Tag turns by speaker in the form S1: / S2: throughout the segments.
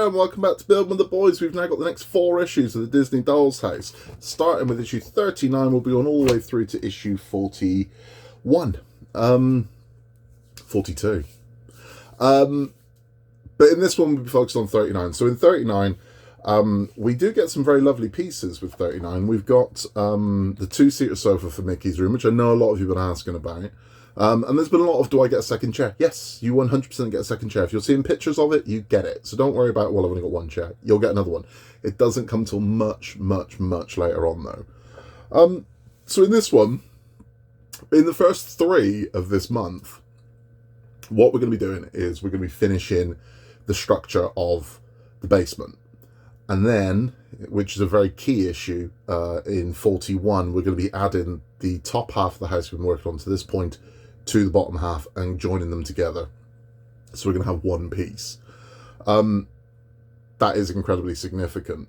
S1: there, and welcome back to Build with the Boys. We've now got the next 4 issues of the Disney Dolls House. Starting with issue 39, we'll be on all the way through to issue 41. 42. But in this one, we'll be focused on 39. So in 39, we do get some very lovely pieces with 39. We've got the 2-seater sofa for Mickey's room, which I know a lot of you have been asking about. And there's been a lot of, do I get a second chair? Yes, you 100% get a second chair. If you're seeing pictures of it, you get it. So don't worry about, well, I've only got 1 chair. You'll get another one. It doesn't come till much, much, much later on, though. So in this one, in the first 3 of this month, what we're going to be doing is we're going to be finishing the structure of the basement. And then, which is a very key issue, in 41, we're going to be adding the top half of the house we've been working on to this point to the bottom half and joining them together. So we're going to have one piece. That is incredibly significant.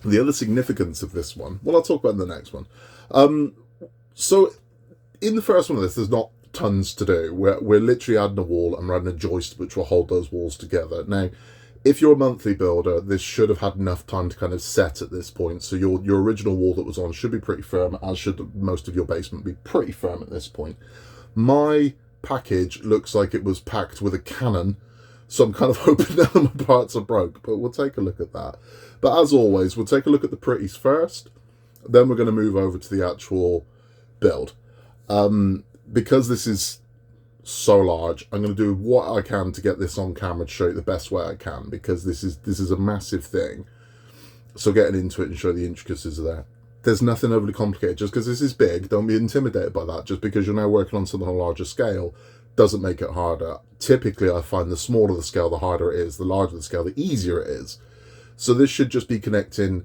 S1: The other significance of this one, well, I'll talk about in the next one. So in the first one of this, there's not tons to do. We're literally adding a wall and we're adding a joist which will hold those walls together. Now, if you're a monthly builder, this should have had enough time to kind of set at this point. So your original wall that was on should be pretty firm, as should most of your basement be pretty firm at this point. My package looks like it was packed with a cannon, so I'm kind of hoping none of my parts are broke, but we'll take a look at that. But as always, we'll take a look at the pretties first, then we're going to move over to the actual build. Because this is so large, I'm going to do what I can to get this on camera to show you the best way I can, because this is a massive thing. So getting into it and show the intricacies of that. There's nothing overly complicated. Just because this is big, don't be intimidated by that. Just because you're now working on something on a larger scale doesn't make it harder. Typically, I find the smaller the scale, the harder it is. The larger the scale, the easier it is. So this should just be connecting,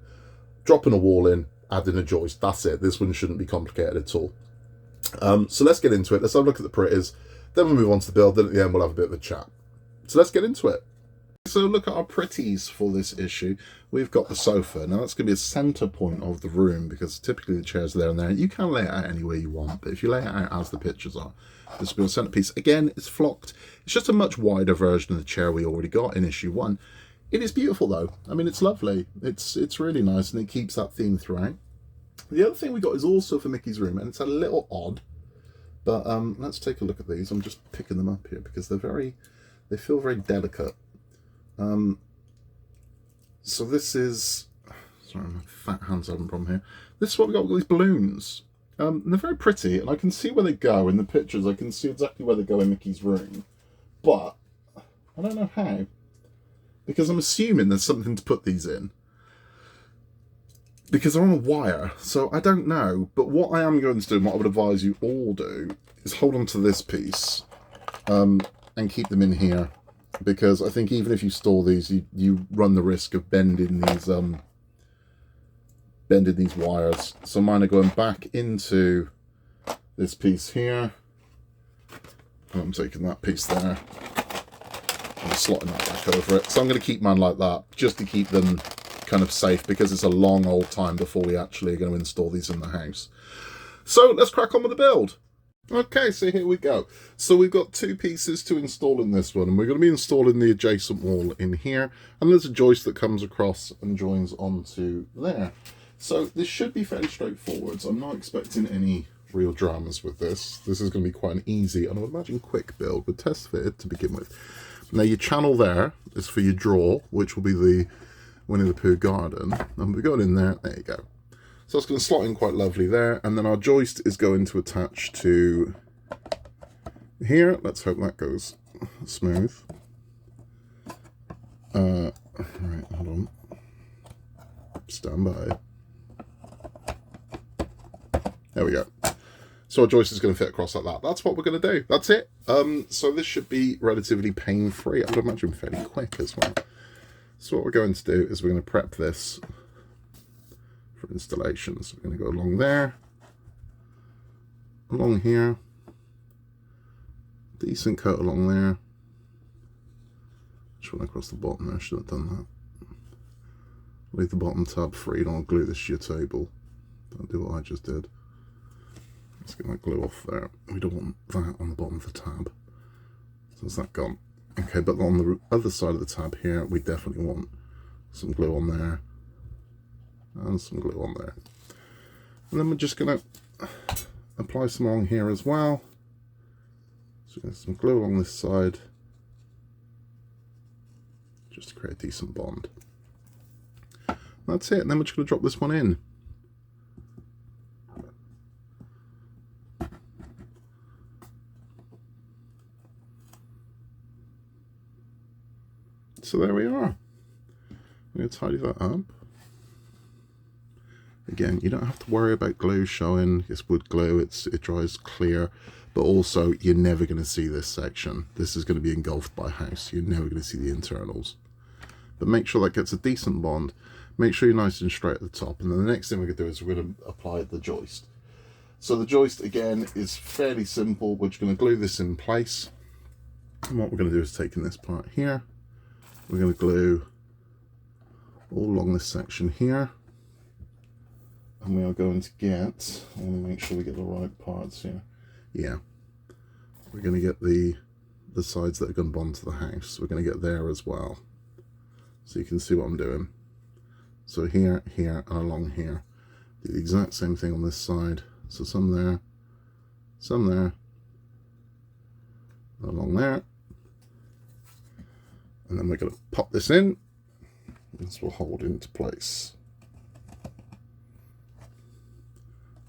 S1: dropping a wall in, adding a joist. That's it. This one shouldn't be complicated at all. So let's get into it. Let's have a look at the pretties. Then we'll move on to the build. Then at the end, we'll have a bit of a chat. So let's get into it. So look at our pretties for this issue. We've got the sofa. Now that's going to be a centre point of the room because typically the chairs are there and there. You can lay it out any way you want, but if you lay it out as the pictures are, this will be a centrepiece. Again, it's flocked. It's just a much wider version of the chair we already got in issue 1. It is beautiful though. I mean, it's lovely. It's really nice and it keeps that theme throughout. The other thing we got is also for Mickey's room, and it's a little odd, but let's take a look at these. I'm just picking them up here because they feel very delicate. So this is, sorry, my fat hand's having a problem here. This is what we got with these balloons. And they're very pretty, and I can see where they go in the pictures. I can see exactly where they go in Mickey's room, but I don't know how, because I'm assuming there's something to put these in, because they're on a wire, so I don't know. But what I am going to do, and what I would advise you all do, is hold on to this piece and keep them in here. Because I think even if you store these, you run the risk of bending these wires. So mine are going back into this piece here. And I'm taking that piece there and slotting that back over it. So I'm going to keep mine like that, just to keep them kind of safe, because it's a long old time before we actually are going to install these in the house. So let's crack on with the build. Okay, so here we go. So we've got 2 pieces to install in this one, and we're going to be installing the adjacent wall in here, and there's a joist that comes across and joins onto there. So this should be fairly straightforward, so I'm not expecting any real dramas with this. This is going to be quite an easy, and I would imagine quick build with test fitted to begin with. Now your channel there is for your drawer, which will be the Winnie the Pooh garden, and we're going in there. There you go. So it's going to slot in quite lovely there, and then our joist is going to attach to here. Let's hope that goes smooth. Right, hold on. Stand by. There we go. So our joist is going to fit across like that. That's what we're going to do. That's it. So this should be relatively pain-free. I would imagine fairly quick as well. So what we're going to do is we're going to prep this for installation. So we're going to go along there, along here, decent cut along there. Just went across the bottom there, should have done that. Leave the bottom tab free, don't glue this to your table. Don't do what I just did. Let's get that glue off there. We don't want that on the bottom of the tab. So is that gone? Okay, but on the other side of the tab here, we definitely want some glue on there and some glue on there. And then we're just going to apply some along here as well. So there's some glue along this side just to create a decent bond. That's it, and then we're just going to drop this one in. So there we are. I'm going to tidy that up. Again, you don't have to worry about glue showing. It's wood glue, it dries clear, but also you're never going to see this section. This is going to be engulfed by house. You're never going to see the internals. But make sure that gets a decent bond. Make sure you're nice and straight at the top. And then the next thing we're going to do is we're going to apply the joist. So the joist, again, is fairly simple. We're just going to glue this in place. And what we're going to do is take in this part here. We're going to glue all along this section here. And we are going to get, I want to make sure we get the right parts here. Yeah. We're going to get the sides that are going to bond to the house. We're going to get there as well. So you can see what I'm doing. So here, here, and along here. Do the exact same thing on this side. So some there, along there. And then we're going to pop this in. This will hold into place.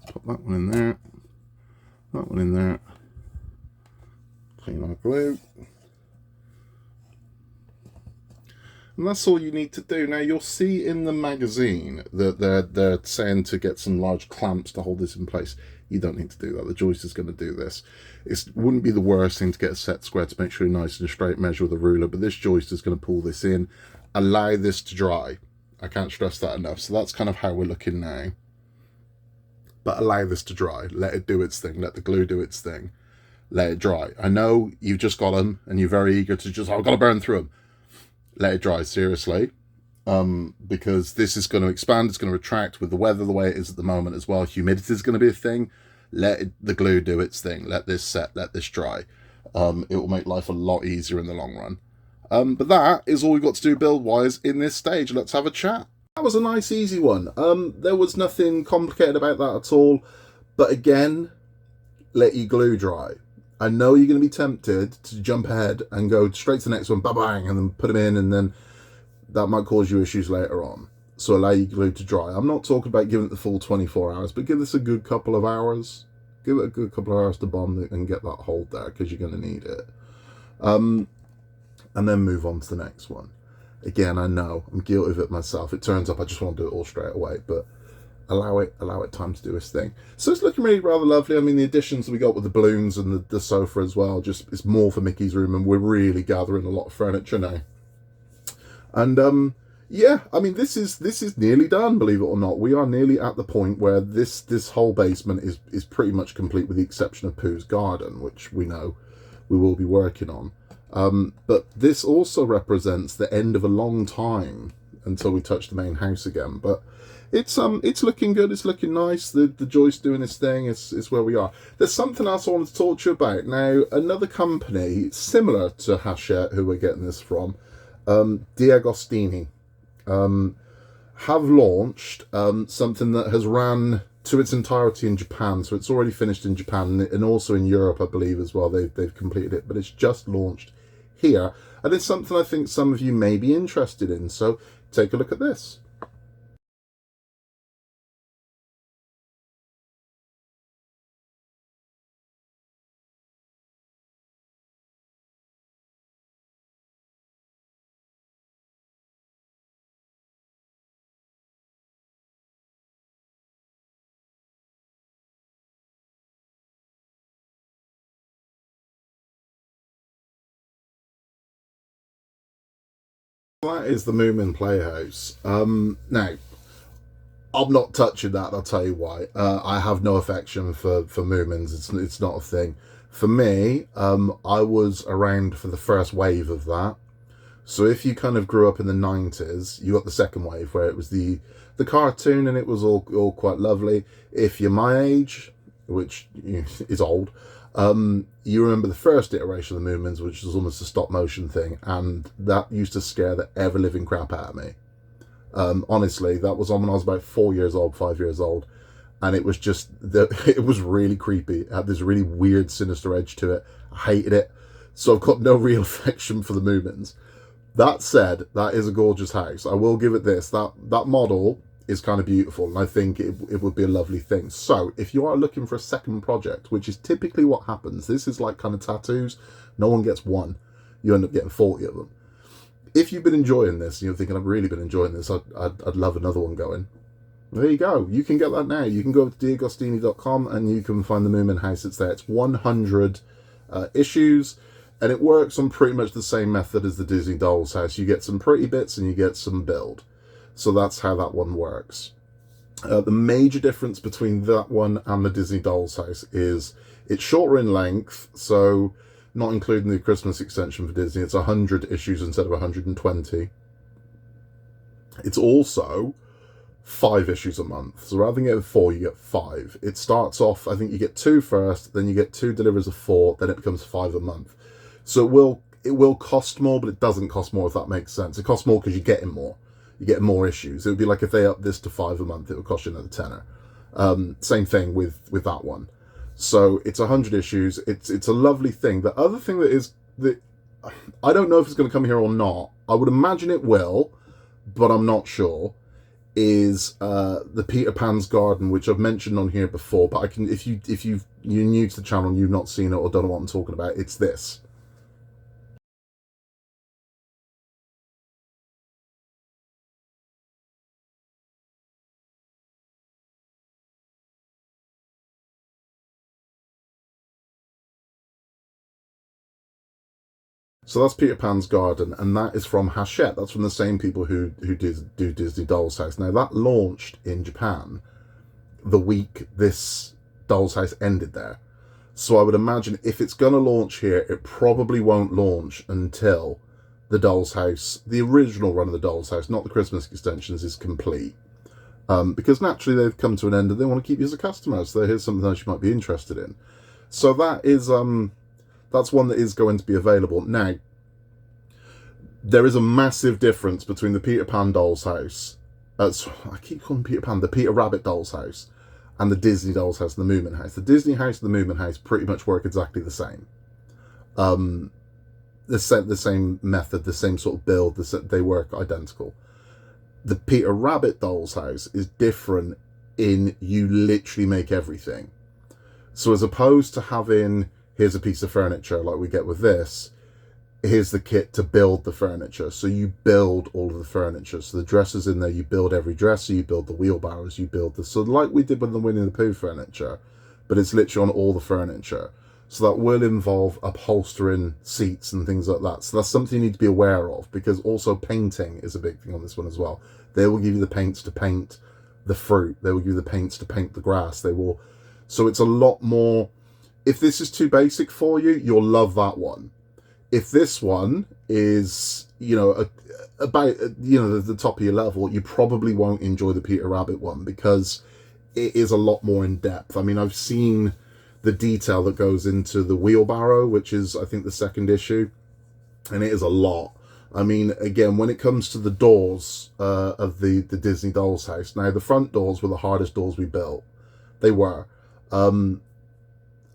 S1: Let's pop that one in there. That one in there. Clean our glue. And that's all you need to do. Now you'll see in the magazine that they're saying to get some large clamps to hold this in place. You don't need to do that. The joist is going to do this. It wouldn't be the worst thing to get a set square to make sure you're nice and straight, measure with a ruler, but this joist is going to pull this in, allow this to dry. I can't stress that enough. So that's kind of how we're looking now. But allow this to dry. Let it do its thing. Let the glue do its thing. Let it dry. I know you've just got them and you're very eager to just, I've got to burn through them. Let it dry, seriously, because this is going to expand, it's going to retract with the weather the way it is at the moment as well. Humidity is going to be a thing. Let the glue do its thing. Let this set, let this dry. It will make life a lot easier in the long run. But that is all we've got to do build-wise in this stage. Let's have a chat. That was a nice, easy one. There was nothing complicated about that at all. But again, let your glue dry. I know you're going to be tempted to jump ahead and go straight to the next one, bang, and then put them in, and then that might cause you issues later on. So allow your glue to dry. I'm not talking about giving it the full 24 hours, but give this a good couple of hours. Give it a good couple of hours to bond it and get that hold there, because you're going to need it. And then move on to the next one. Again, I know, I'm guilty of it myself. It turns up I just want to do it all straight away, but allow it time to do its thing. So it's looking really rather lovely. I mean, the additions we got with the balloons and the sofa as well, just it's more for Mickey's room, and we're really gathering a lot of furniture now. And yeah, I mean, this is nearly done, believe it or not. We are nearly at the point where this whole basement is pretty much complete, with the exception of Pooh's garden, which we know we will be working on. But this also represents the end of a long time until we touch the main house again. But it's looking good. It's looking nice. The joist doing its thing. It's where we are. There's something else I wanted to talk to you about. Now, another company similar to Hachette, who we're getting this from, D'Agostini, have launched something that has ran to its entirety in Japan. So it's already finished in Japan and also in Europe, I believe, as well. They've completed it, but it's just launched here, and it's something I think some of you may be interested in. So take a look at this. That is the Moomin Playhouse. Now, I'm not touching that. I'll tell you why. I have no affection for Moomins. It's not a thing for me. I was around for the first wave of that. So if you kind of grew up in the 90s, you got the second wave where it was the cartoon, and it was all quite lovely. If you're my age, which is old, You remember the first iteration of the Moomins, which was almost a stop motion thing, and that used to scare the ever living crap out of me. Honestly, that was on when I was about 4 years old, 5 years old, and it was just it was really creepy. It had this really weird, sinister edge to it. I hated it, so I've got no real affection for the Moomins. That said, that is a gorgeous house. I will give it this. That model is kind of beautiful, and I think it would be a lovely thing. So if you are looking for a second project, which is typically what happens, this is like kind of tattoos. No one gets one. You end up getting 40 of them. If you've been enjoying this, and you're thinking, I've really been enjoying this, I'd love another one going. There you go. You can get that now. You can go to diagostini.com and you can find the Moomin House. It's there. It's 100 issues, and it works on pretty much the same method as the Disney Dolls House. You get some pretty bits and you get some build. So that's how that one works. The major difference between that one and the Disney Dolls House is it's shorter in length, so not including the Christmas extension for Disney, it's 100 issues instead of 120. It's also 5 issues a month. So rather than getting 4, you get 5. It starts off, I think you get 2 first, then you get 2 deliveries of 4, then it becomes 5 a month. So it will cost more, but it doesn't cost more, if that makes sense. It costs more because you're getting more. You get more issues. It would be like if they up this to 5 a month, it would cost you another tenner. Same thing with that one. So it's 100 issues. It's a lovely thing. The other thing that I don't know if it's going to come here or not. I would imagine it will, but I'm not sure. Is the Peter Pan's Garden, which I've mentioned on here before. But I can, if you're new to the channel and you've not seen it or don't know what I'm talking about, it's this. So that's Peter Pan's Garden, and that is from Hachette. That's from the same people who do Disney Doll's House. Now, that launched in Japan the week this Doll's House ended there. So I would imagine if it's going to launch here, it probably won't launch until the Doll's House, the original run of the Doll's House, not the Christmas extensions, is complete. Because naturally they've come to an end and they want to keep you as a customer. So here's something else you might be interested in. So that is... that's one that is going to be available. Now, there is a massive difference between the Peter Pan Doll's House, I keep calling Peter Pan, the Peter Rabbit Doll's House, and the Disney Doll's House and the Moomin House. The Disney House and the Moomin House pretty much work exactly the same. The same method, the same sort of build, they work identical. The Peter Rabbit Doll's House is different in you literally make everything. So as opposed to having... here's a piece of furniture like we get with this, here's the kit to build the furniture. So you build all of the furniture. So the dressers in there, you build every dresser, you build the wheelbarrows, you build so like we did with the Winnie the Pooh furniture, but it's literally on all the furniture. So that will involve upholstering seats and things like that. So that's something you need to be aware of, because also painting is a big thing on this one as well. They will give you the paints to paint the fruit. They will give you the paints to paint the grass. So it's a lot more... if this is too basic for you, you'll love that one. If this one is, about, the top of your level, you probably won't enjoy the Peter Rabbit one, because it is a lot more in depth. I mean, I've seen the detail that goes into the wheelbarrow, which is, I think, the second issue, and it is a lot. I mean, again, when it comes to the doors of the Disney Doll's House, now the front doors were the hardest doors we built. They were.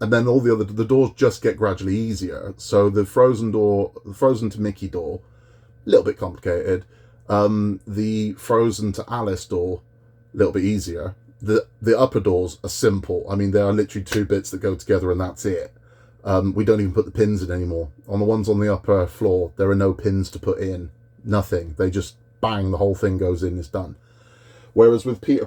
S1: And then all the doors just get gradually easier. So the Frozen door, the Frozen to Mickey door, a little bit complicated. The Frozen to Alice door, a little bit easier. The upper doors are simple. I mean, they are literally 2 bits that go together and that's it. We don't even put the pins in anymore. On the ones on the upper floor, there are no pins to put in. Nothing. They just bang, the whole thing goes in, it's done. Whereas with Peter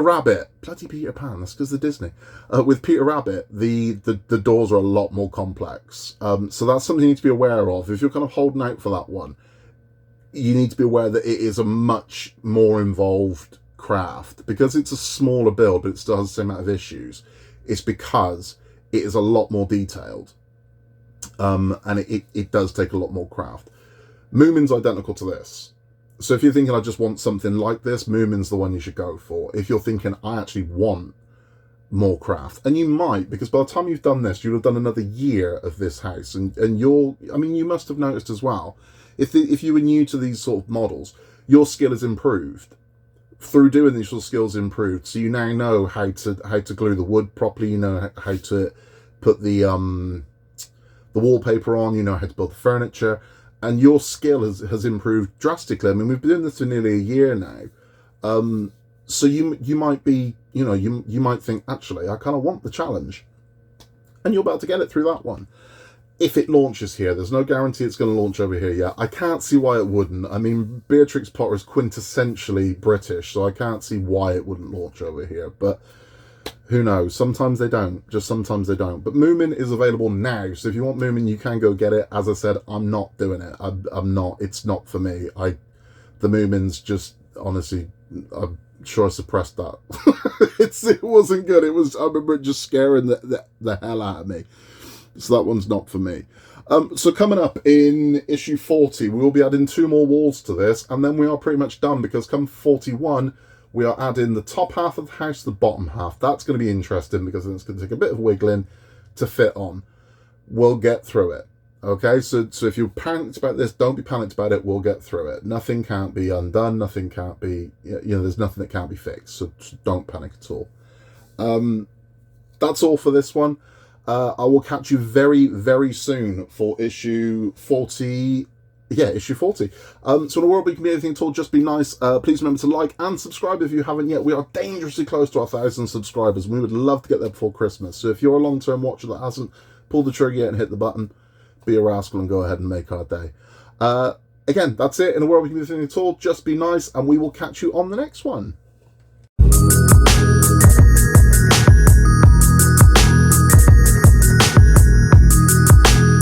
S1: Rabbit, bloody Peter Pan, that's because they're Disney. With Peter Rabbit, the doors are a lot more complex. So that's something you need to be aware of. If you're kind of holding out for that one, you need to be aware that it is a much more involved craft. Because it's a smaller build, but it still has the same amount of issues. It's because it is a lot more detailed. And it does take a lot more craft. Moomin's identical to this. So if you're thinking, I just want something like this, Moomin's the one you should go for. If you're thinking, I actually want more craft. And you might, because by the time you've done this, you'll have done another year of this house, and I mean, you must have noticed as well, if you were new to these sort of models, your skill is improved. Through doing these, your skills improved, so you now know how to glue the wood properly, you know how to put the wallpaper on, you know how to build the furniture, and your skill has improved drastically. I mean, we've been doing this for nearly a year now. So you might be, you know, you might think, actually, I kind of want the challenge. And you're about to get it through that one. If it launches here, there's no guarantee it's going to launch over here yet. I can't see why it wouldn't. I mean, Beatrix Potter is quintessentially British, so I can't see why it wouldn't launch over here. But who knows? Sometimes they don't. Just sometimes they don't. But Moomin is available now, so if you want Moomin, you can go get it. As I said, I'm not doing it. I'm not. It's not for me. The Moomin's just, honestly, I'm sure I suppressed that. It wasn't good. It was, I remember it just scaring the hell out of me. So that one's not for me. So coming up in issue 40, we will be adding 2 more walls to this, and then we are pretty much done, because come 41, we are adding the top half of the house, the bottom half. That's going to be interesting, because it's going to take a bit of wiggling to fit on. We'll get through it. Okay, so if you're panicked about this, don't be panicked about it. We'll get through it. Nothing can't be undone. Nothing can't be, you know, there's nothing that can't be fixed. So don't panic at all. That's all for this one. I will catch you very, very soon for issue 40. Yeah, issue 40. So in a world where you can be anything at all, just be nice. Please remember to like and subscribe if you haven't yet. We are dangerously close to our 1,000 subscribers. We would love to get there before Christmas. So if you're a long-term watcher that hasn't pulled the trigger yet and hit the button, be a rascal and go ahead and make our day. Again, that's it. In a world where you can be anything at all, just be nice, and we will catch you on the next one.